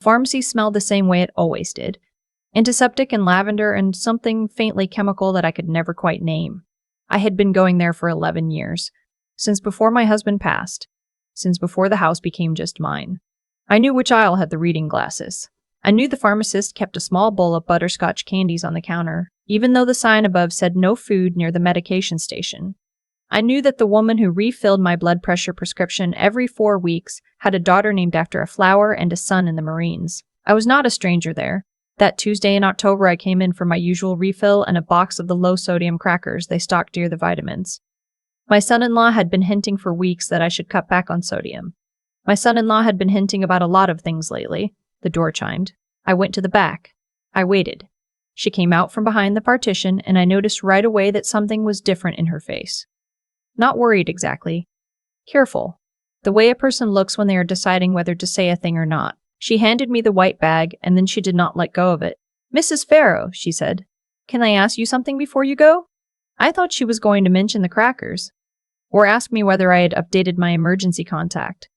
Pharmacy smelled the same way it always did. Antiseptic and lavender and something faintly chemical that I could never quite name. I had been going there for 11 years. Since before my husband passed. Since before the house became just mine. I knew which aisle had the reading glasses. I knew the pharmacist kept a small bowl of butterscotch candies on the counter, even though the sign above said no food near the medication station. I knew that the woman who refilled my blood pressure prescription every 4 weeks had a daughter named after a flower and a son in the Marines. I was not a stranger there. That Tuesday in October, I came in for my usual refill and a box of the low-sodium crackers they stocked near the vitamins. My son-in-law had been hinting for weeks that I should cut back on sodium. My son-in-law had been hinting about a lot of things lately. The door chimed. I went to the back. I waited. She came out from behind the partition, and I noticed right away that something was different in her face. Not worried exactly. Careful. The way a person looks when they are deciding whether to say a thing or not. She handed me the white bag, and then she did not let go of it. "Mrs. Farrow," she said, "can I ask you something before you go?" I thought she was going to mention the crackers, or ask me whether I had updated my emergency contact.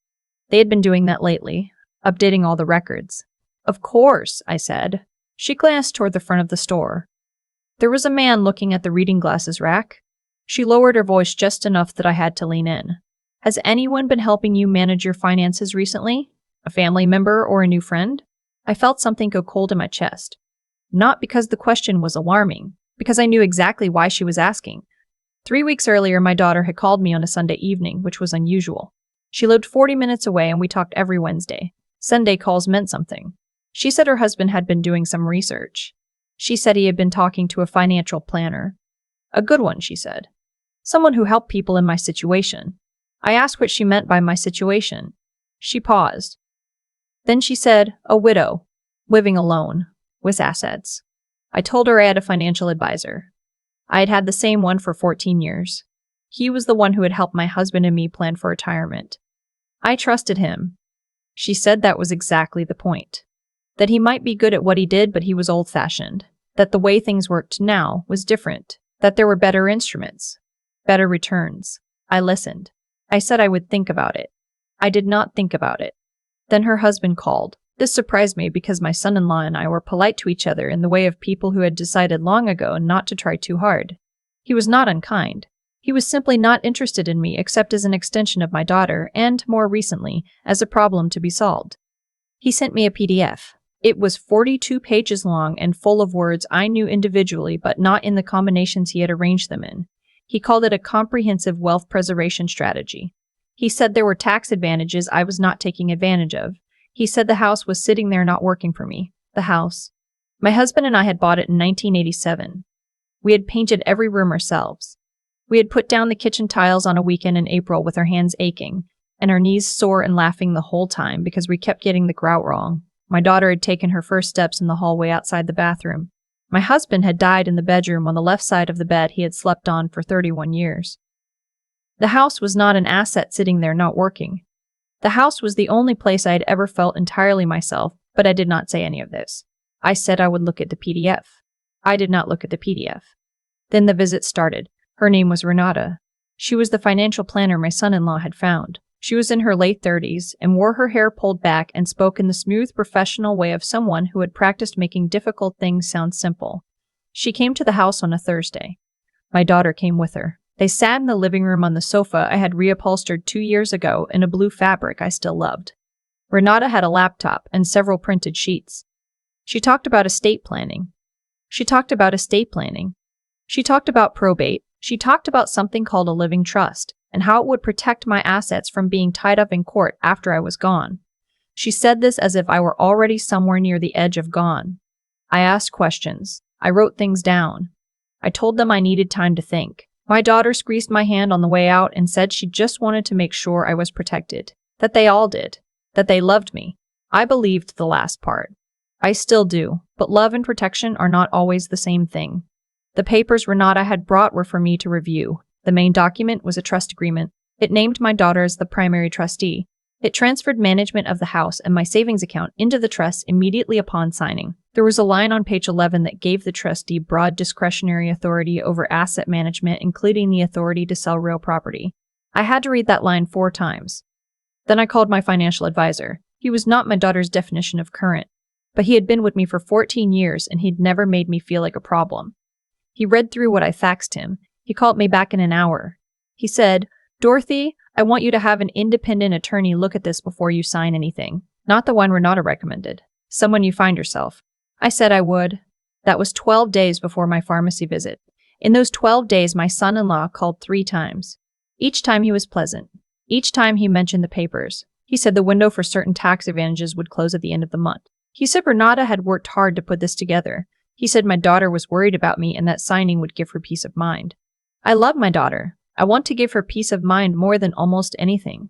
They had been doing that lately, updating all the records. "Of course," I said. She glanced toward the front of the store. There was a man looking at the reading glasses rack. She lowered her voice just enough that I had to lean in. "Has anyone been helping you manage your finances recently? A family member or a new friend?" I felt something go cold in my chest. Not because the question was alarming, because I knew exactly why she was asking. 3 weeks earlier, my daughter had called me on a Sunday evening, which was unusual. She lived 40 minutes away and we talked every Wednesday. Sunday calls meant something. She said her husband had been doing some research. She said he had been talking to a financial planner. A good one, she said. Someone who helped people in my situation. I asked what she meant by my situation. She paused. Then she said, a widow, living alone, with assets. I told her I had a financial advisor. I had had the same one for 14 years. He was the one who had helped my husband and me plan for retirement. I trusted him. She said that was exactly the point. That he might be good at what he did, but he was old-fashioned. That the way things worked now was different. That there were better instruments. Better returns. I listened. I said I would think about it. I did not think about it. Then her husband called. This surprised me because my son-in-law and I were polite to each other in the way of people who had decided long ago not to try too hard. He was not unkind. He was simply not interested in me except as an extension of my daughter and, more recently, as a problem to be solved. He sent me a PDF. It was 42 pages long and full of words I knew individually but not in the combinations he had arranged them in. He called it a comprehensive wealth preservation strategy. He said there were tax advantages I was not taking advantage of. He said the house was sitting there not working for me. The house. My husband and I had bought it in 1987. We had painted every room ourselves. We had put down the kitchen tiles on a weekend in April with our hands aching, and our knees sore and laughing the whole time because we kept getting the grout wrong. My daughter had taken her first steps in the hallway outside the bathroom. My husband had died in the bedroom on the left side of the bed he had slept on for 31 years. The house was not an asset sitting there not working. The house was the only place I had ever felt entirely myself, but I did not say any of this. I said I would look at the PDF. I did not look at the PDF. Then the visit started. Her name was Renata. She was the financial planner my son-in-law had found. She was in her late 30s and wore her hair pulled back and spoke in the smooth, professional way of someone who had practiced making difficult things sound simple. She came to the house on a Thursday. My daughter came with her. They sat in the living room on the sofa I had reupholstered 2 years ago in a blue fabric I still loved. Renata had a laptop and several printed sheets. She talked about estate planning. She talked about probate. She talked about something called a living trust and how it would protect my assets from being tied up in court after I was gone. She said this as if I were already somewhere near the edge of gone. I asked questions. I wrote things down. I told them I needed time to think. My daughter squeezed my hand on the way out and said she just wanted to make sure I was protected. That they all did. That they loved me. I believed the last part. I still do, but love and protection are not always the same thing. The papers Renata had brought were for me to review. The main document was a trust agreement. It named my daughter as the primary trustee. It transferred management of the house and my savings account into the trust immediately upon signing. There was a line on page 11 that gave the trustee broad discretionary authority over asset management, including the authority to sell real property. I had to read that line 4 times. Then I called my financial advisor. He was not my daughter's definition of current, but he had been with me for 14 years and he'd never made me feel like a problem. He read through what I faxed him. He called me back in an hour. He said, "Dorothy, I want you to have an independent attorney look at this before you sign anything. Not the one Renata recommended. Someone you find yourself." I said I would. That was 12 days before my pharmacy visit. In those 12 days, my son-in-law called 3 times. Each time he was pleasant. Each time he mentioned the papers. He said the window for certain tax advantages would close at the end of the month. He said Renata had worked hard to put this together. He said my daughter was worried about me and that signing would give her peace of mind. I love my daughter. I want to give her peace of mind more than almost anything.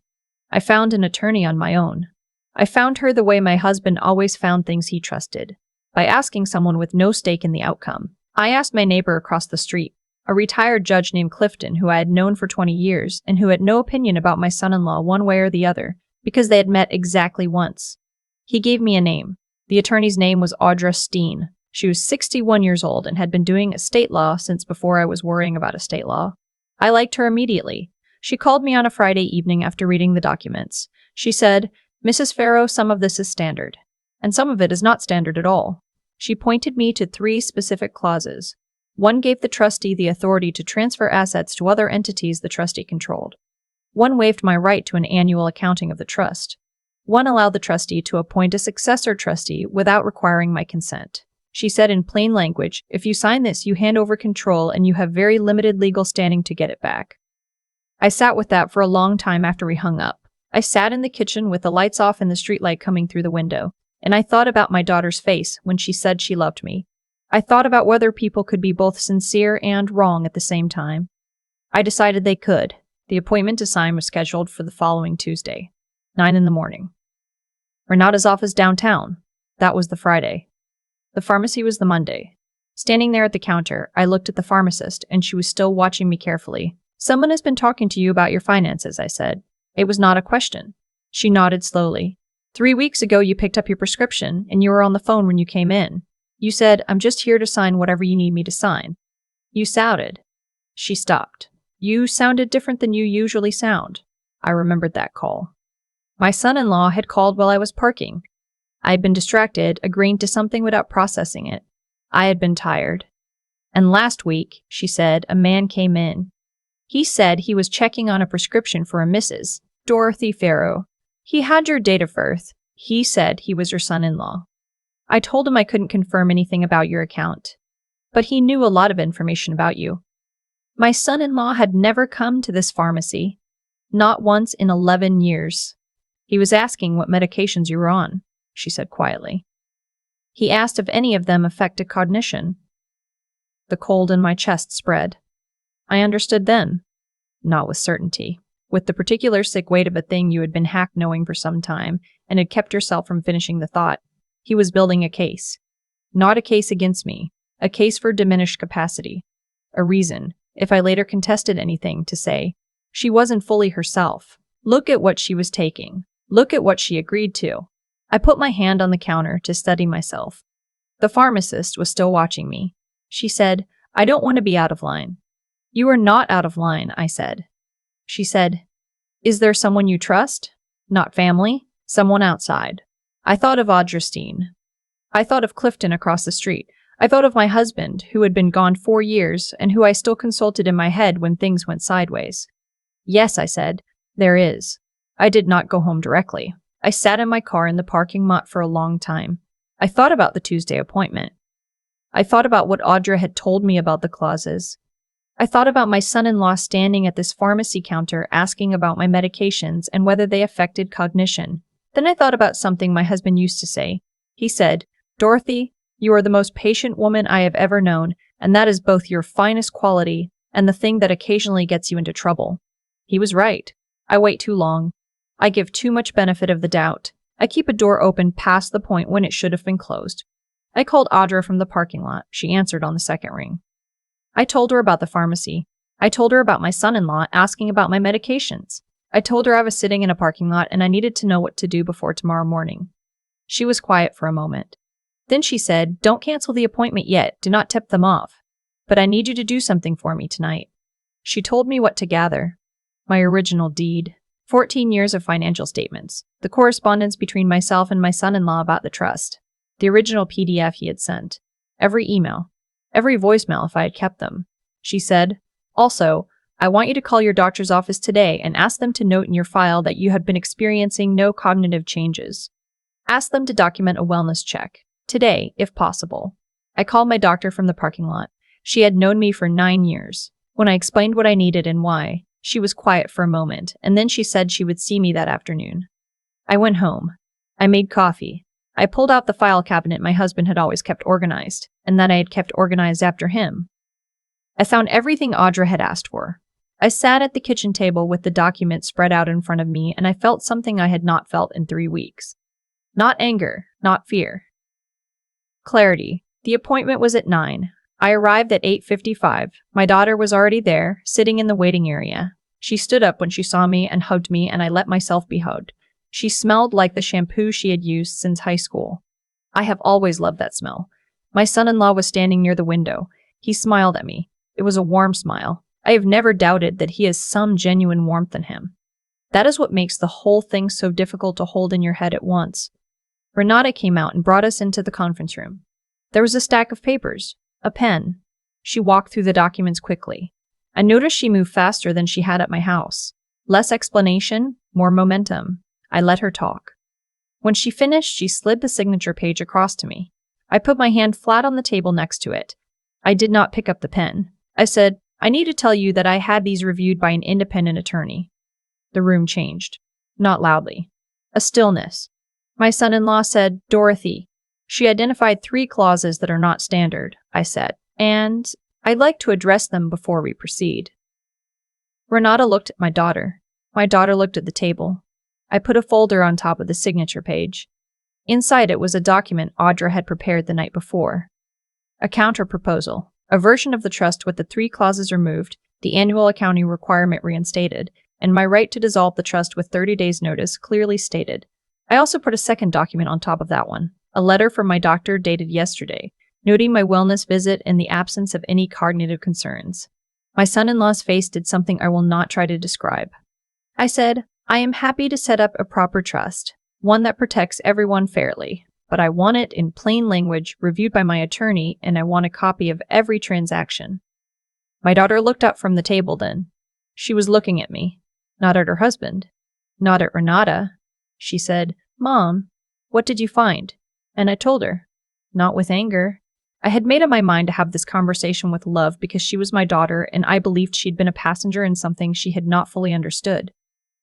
I found an attorney on my own. I found her the way my husband always found things he trusted, by asking someone with no stake in the outcome. I asked my neighbor across the street, a retired judge named Clifton who I had known for 20 years and who had no opinion about my son-in-law one way or the other, because they had met exactly once. He gave me a name. The attorney's name was Audra Steen. She was 61 years old and had been doing estate law since before I was worrying about estate law. I liked her immediately. She called me on a Friday evening after reading the documents. She said, "Mrs. Farrow, some of this is standard, and some of it is not standard at all." She pointed me to 3 specific clauses. One gave the trustee the authority to transfer assets to other entities the trustee controlled. One waived my right to an annual accounting of the trust. One allowed the trustee to appoint a successor trustee without requiring my consent. She said in plain language, "If you sign this, you hand over control and you have very limited legal standing to get it back." I sat with that for a long time after we hung up. I sat in the kitchen with the lights off and the streetlight coming through the window, and I thought about my daughter's face when she said she loved me. I thought about whether people could be both sincere and wrong at the same time. I decided they could. The appointment to sign was scheduled for the following Tuesday, 9 in the morning. Renata's office downtown. That was the Friday. The pharmacy was the Monday. Standing there at the counter, I looked at the pharmacist, and she was still watching me carefully. "Someone has been talking to you about your finances," I said. It was not a question. She nodded slowly. "3 weeks ago you picked up your prescription, and you were on the phone when you came in. You said, 'I'm just here to sign whatever you need me to sign.' You sounded." She stopped. "You sounded different than you usually sound." I remembered that call. My son-in-law had called while I was parking. I had been distracted, agreeing to something without processing it. I had been tired. "And last week," she said, "a man came in. He said he was checking on a prescription for a Mrs. Dorothy Farrow. He had your date of birth. He said he was your son-in-law. I told him I couldn't confirm anything about your account, but he knew a lot of information about you. My son-in-law had never come to this pharmacy, not once in 11 years. He was asking what medications you were on," she said quietly. "He asked if any of them affected cognition." The cold in my chest spread. I understood then, not with certainty, with the particular sick weight of a thing you had been hack knowing for some time and had kept yourself from finishing the thought. He was building a case. Not a case against me, a case for diminished capacity. A reason, if I later contested anything, to say, "She wasn't fully herself. Look at what she was taking. Look at what she agreed to." I put my hand on the counter to steady myself. The pharmacist was still watching me. She said, "I don't want to be out of line." "You are not out of line," I said. She said, "Is there someone you trust? Not family? Someone outside?" I thought of Audra Steen. I thought of Clifton across the street. I thought of my husband, who had been gone 4 years and who I still consulted in my head when things went sideways. "Yes," I said, "there is." I did not go home directly. I sat in my car in the parking lot for a long time. I thought about the Tuesday appointment. I thought about what Audra had told me about the clauses. I thought about my son-in-law standing at this pharmacy counter asking about my medications and whether they affected cognition. Then I thought about something my husband used to say. He said, "Dorothy, you are the most patient woman I have ever known, and that is both your finest quality and the thing that occasionally gets you into trouble." He was right. I wait too long. I give too much benefit of the doubt. I keep a door open past the point when it should have been closed. I called Audra from the parking lot. She answered on the second ring. I told her about the pharmacy. I told her about my son-in-law asking about my medications. I told her I was sitting in a parking lot and I needed to know what to do before tomorrow morning. She was quiet for a moment. Then she said, "Don't cancel the appointment yet. Do not tip them off. But I need you to do something for me tonight." She told me what to gather. My original deed. 14 years of financial statements, the correspondence between myself and my son-in-law about the trust, the original PDF he had sent, every email, every voicemail if I had kept them. She said, "Also, I want you to call your doctor's office today and ask them to note in your file that you have been experiencing no cognitive changes. Ask them to document a wellness check, today, if possible." I called my doctor from the parking lot. She had known me for 9 years. When I explained what I needed and why, she was quiet for a moment, and then she said she would see me that afternoon. I went home. I made coffee. I pulled out the file cabinet my husband had always kept organized, and that I had kept organized after him. I found everything Audra had asked for. I sat at the kitchen table with the document spread out in front of me, and I felt something I had not felt in 3 weeks. Not anger, not fear. Clarity. The appointment was at 9. I arrived at 8:55. My daughter was already there, sitting in the waiting area. She stood up when she saw me and hugged me, and I let myself be hugged. She smelled like the shampoo she had used since high school. I have always loved that smell. My son-in-law was standing near the window. He smiled at me. It was a warm smile. I have never doubted that he has some genuine warmth in him. That is what makes the whole thing so difficult to hold in your head at once. Renata came out and brought us into the conference room. There was a stack of papers, a pen. She walked through the documents quickly. I noticed she moved faster than she had at my house. Less explanation, more momentum. I let her talk. When she finished, she slid the signature page across to me. I put my hand flat on the table next to it. I did not pick up the pen. I said, "I need to tell you that I had these reviewed by an independent attorney." The room changed. Not loudly. A stillness. My son-in-law said, "Dorothy." She identified 3 clauses that are not standard, I said, and I'd like to address them before we proceed. Renata looked at my daughter. My daughter looked at the table. I put a folder on top of the signature page. Inside it was a document Audra had prepared the night before. A counter-proposal, a version of the trust with the 3 clauses removed, the annual accounting requirement reinstated, and my right to dissolve the trust with 30 days' notice clearly stated. I also put a second document on top of that one, a letter from my doctor dated yesterday, noting my wellness visit and the absence of any cognitive concerns. My son-in-law's face did something I will not try to describe. I said, "I am happy to set up a proper trust, one that protects everyone fairly, but I want it in plain language, reviewed by my attorney, and I want a copy of every transaction." My daughter looked up from the table then. She was looking at me, not at her husband, not at Renata. She said, "Mom, what did you find?" And I told her, not with anger. I had made up my mind to have this conversation with love because she was my daughter and I believed she'd been a passenger in something she had not fully understood.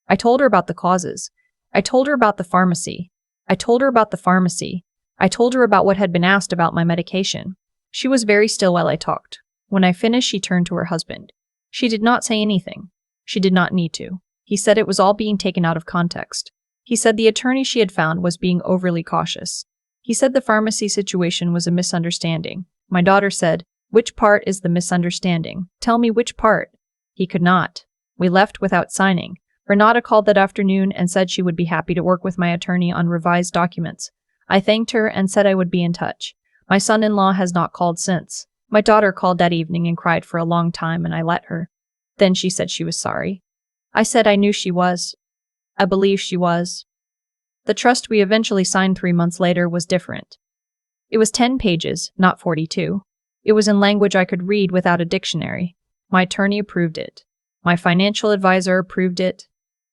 I told her about the clauses. I told her about the pharmacy. I told her about the pharmacy. I told her about what had been asked about my medication. She was very still while I talked. When I finished, she turned to her husband. She did not say anything. She did not need to. He said it was all being taken out of context. He said the attorney she had found was being overly cautious. He said the pharmacy situation was a misunderstanding. My daughter said, "Which part is the misunderstanding? Tell me which part." He could not. We left without signing. Renata called that afternoon and said she would be happy to work with my attorney on revised documents. I thanked her and said I would be in touch. My son-in-law has not called since. My daughter called that evening and cried for a long time, and I let her. Then she said she was sorry. I said I knew she was. I believe she was. The trust we eventually signed 3 months later was different. It was 10 pages, not 42. It was in language I could read without a dictionary. My attorney approved it. My financial advisor approved it.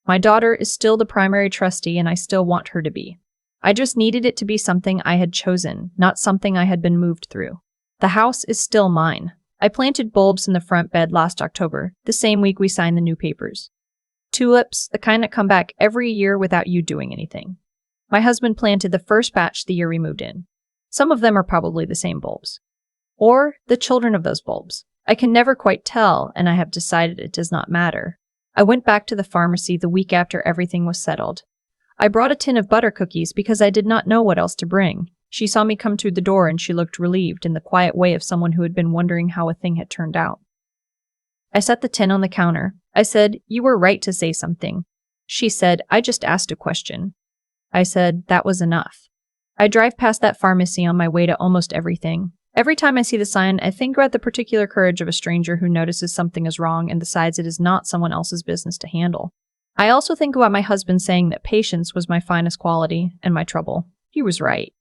My daughter is still the primary trustee and I still want her to be. I just needed it to be something I had chosen, not something I had been moved through. The house is still mine. I planted bulbs in the front bed last October, the same week we signed the new papers. Tulips, the kind that come back every year without you doing anything. My husband planted the first batch the year we moved in. Some of them are probably the same bulbs. Or the children of those bulbs. I can never quite tell, and I have decided it does not matter. I went back to the pharmacy the week after everything was settled. I brought a tin of butter cookies because I did not know what else to bring. She saw me come through the door and she looked relieved in the quiet way of someone who had been wondering how a thing had turned out. I set the tin on the counter. I said, "You were right to say something." She said, "I just asked a question." I said, "That was enough." I drive past that pharmacy on my way to almost everything. Every time I see the sign, I think about the particular courage of a stranger who notices something is wrong and decides it is not someone else's business to handle. I also think about my husband saying that patience was my finest quality and my trouble. He was right.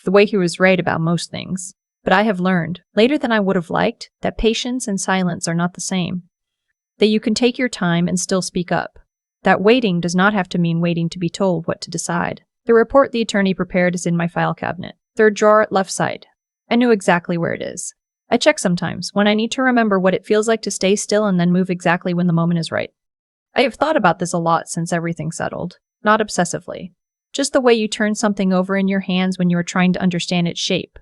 The way he was right about most things. But I have learned, later than I would have liked, that patience and silence are not the same. That you can take your time and still speak up. That waiting does not have to mean waiting to be told what to decide. The report the attorney prepared is in my file cabinet. Third drawer at left side. I knew exactly where it is. I check sometimes, when I need to remember what it feels like to stay still and then move exactly when the moment is right. I have thought about this a lot since everything settled. Not obsessively. Just the way you turn something over in your hands when you are trying to understand its shape.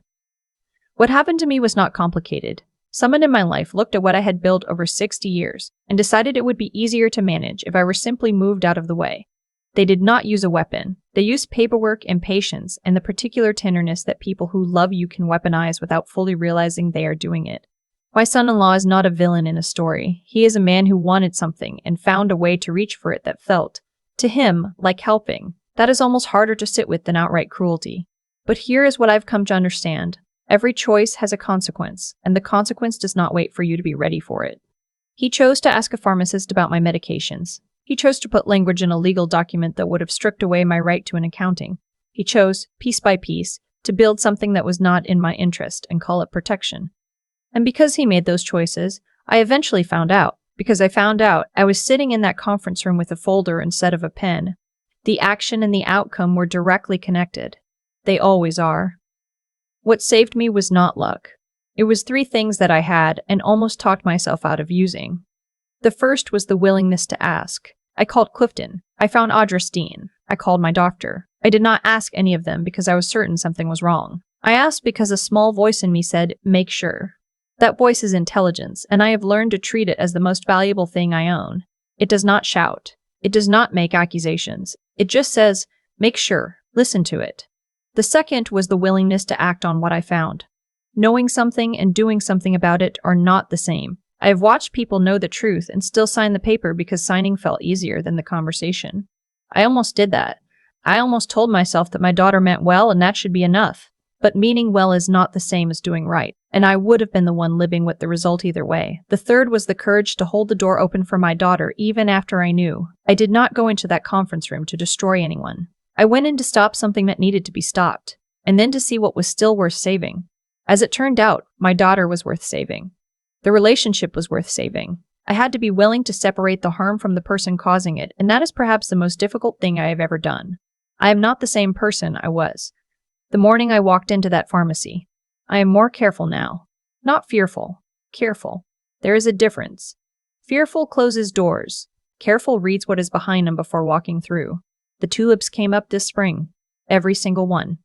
What happened to me was not complicated. Someone in my life looked at what I had built over 60 years and decided it would be easier to manage if I were simply moved out of the way. They did not use a weapon. They used paperwork and patience and the particular tenderness that people who love you can weaponize without fully realizing they are doing it. My son-in-law is not a villain in a story. He is a man who wanted something and found a way to reach for it that felt, to him, like helping. That is almost harder to sit with than outright cruelty. But here is what I've come to understand. Every choice has a consequence, and the consequence does not wait for you to be ready for it. He chose to ask a pharmacist about my medications. He chose to put language in a legal document that would have stripped away my right to an accounting. He chose, piece by piece, to build something that was not in my interest and call it protection. And because he made those choices, I eventually found out. Because I found out, I was sitting in that conference room with a folder instead of a pen. The action and the outcome were directly connected. They always are. What saved me was not luck. It was 3 things that I had and almost talked myself out of using. The first was the willingness to ask. I called Clifton. I found Audra Steen. I called my doctor. I did not ask any of them because I was certain something was wrong. I asked because a small voice in me said, make sure. That voice is intelligence, and I have learned to treat it as the most valuable thing I own. It does not shout. It does not make accusations. It just says, make sure. Listen to it. The second was the willingness to act on what I found. Knowing something and doing something about it are not the same. I have watched people know the truth and still sign the paper because signing felt easier than the conversation. I almost did that. I almost told myself that my daughter meant well and that should be enough. But meaning well is not the same as doing right, and I would have been the one living with the result either way. The third was the courage to hold the door open for my daughter even after I knew. I did not go into that conference room to destroy anyone. I went in to stop something that needed to be stopped, and then to see what was still worth saving. As it turned out, my daughter was worth saving. The relationship was worth saving. I had to be willing to separate the harm from the person causing it, and that is perhaps the most difficult thing I have ever done. I am not the same person I was the morning I walked into that pharmacy. I am more careful now. Not fearful. Careful. There is a difference. Fearful closes doors. Careful reads what is behind them before walking through. The tulips came up this spring. Every single one.